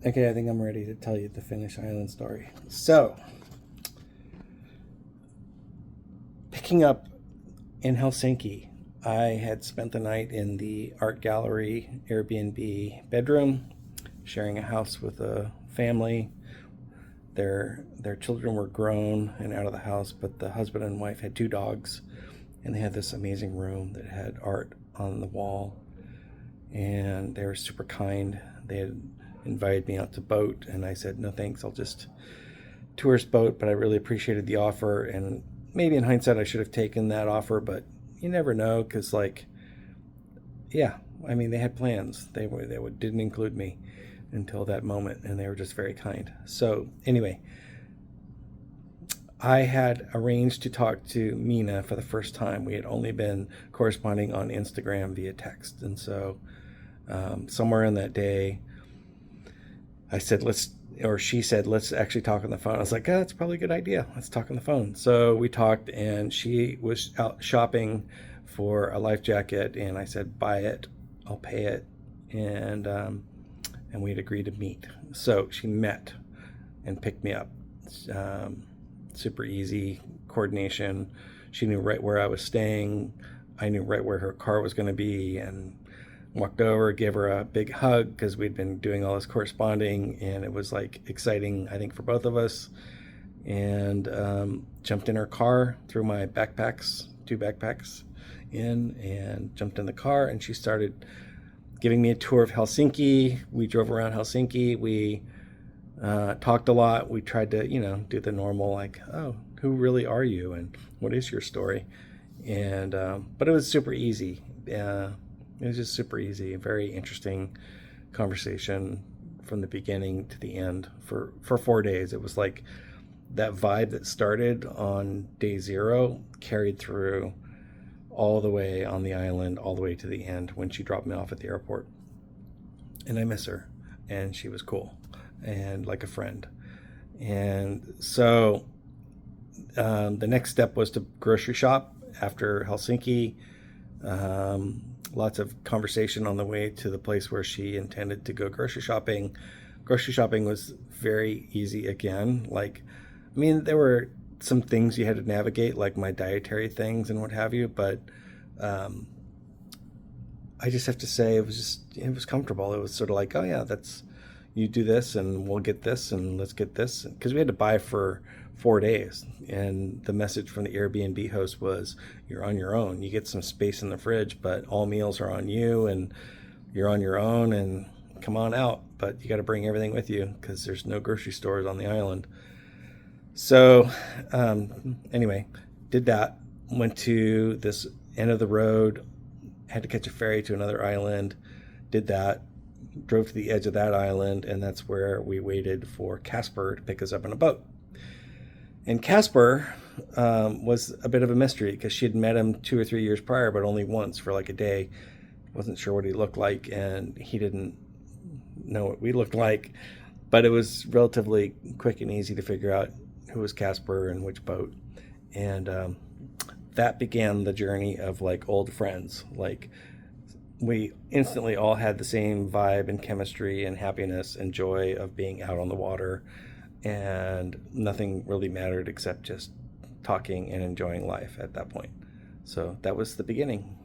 Okay, I think I'm ready to tell you the Finnish island story. So, picking up in Helsinki, I had spent the night in the art gallery Airbnb bedroom, sharing a house with a family. Their children were grown and out of the house, but the husband and wife had two dogs, and they had this amazing room that had art on the wall, and they were super kind. They had invited me out to boat, and I said no thanks, I'll just tourist boat, but I really appreciated the offer. And maybe in hindsight I should have taken that offer, but you never know, because yeah, I mean, they had plans. They didn't include me until that moment, and they were just very kind. So anyway, I had arranged to talk to Mina for the first time. We had only been corresponding on Instagram via text, and so somewhere in that day, I said, she said, let's actually talk on the phone. I was like, oh, that's probably a good idea. Let's talk on the phone. So we talked, and she was out shopping for a life jacket, and I said, buy it, I'll pay it, and we'd agreed to meet. So she met and picked me up. Um, Super easy coordination. She knew right where I was staying. I knew right where her car was going to be, and walked over, gave her a big hug because we'd been doing all this corresponding, and it was like exciting, I think, for both of us. And jumped in her car, threw my two backpacks in, and jumped in the car, and she started giving me a tour of Helsinki. We drove around Helsinki. We talked a lot. We tried to, do the normal, like, oh, who really are you, and what is your story? And but it was super easy. It was just super easy. A very interesting conversation from the beginning to the end for 4 days. It was like that vibe that started on day zero carried through all the way on the island, all the way to the end when she dropped me off at the airport. And I miss her. And she was cool and like a friend. And so the next step was to grocery shop after Helsinki. Lots of conversation on the way to the place where she intended to go grocery shopping. Grocery shopping was very easy again. Like, I mean, there were some things you had to navigate, like my dietary things and what have you, but um, I just have to say it was comfortable. It was sort of like, oh yeah, that's, you do this and we'll get this and let's get this, because we had to buy for 4 days, and the message from the Airbnb host was, you're on your own. You get some space in the fridge, but all meals are on you, and you're on your own, and come on out, but you got to bring everything with you because there's no grocery stores on the island. So anyway, did that, went to this end of the road, had to catch a ferry to another island, did that, drove to the edge of that island, and that's where we waited for Casper to pick us up in a boat. And Casper was a bit of a mystery because she had met him 2 or 3 years prior, but only once for like a day. Wasn't sure what he looked like, and he didn't know what we looked like. But it was relatively quick and easy to figure out who was Casper and which boat. And that began the journey of like old friends. Like, we instantly all had the same vibe and chemistry and happiness and joy of being out on the water, and nothing really mattered except just talking and enjoying life at that point. So that was the beginning.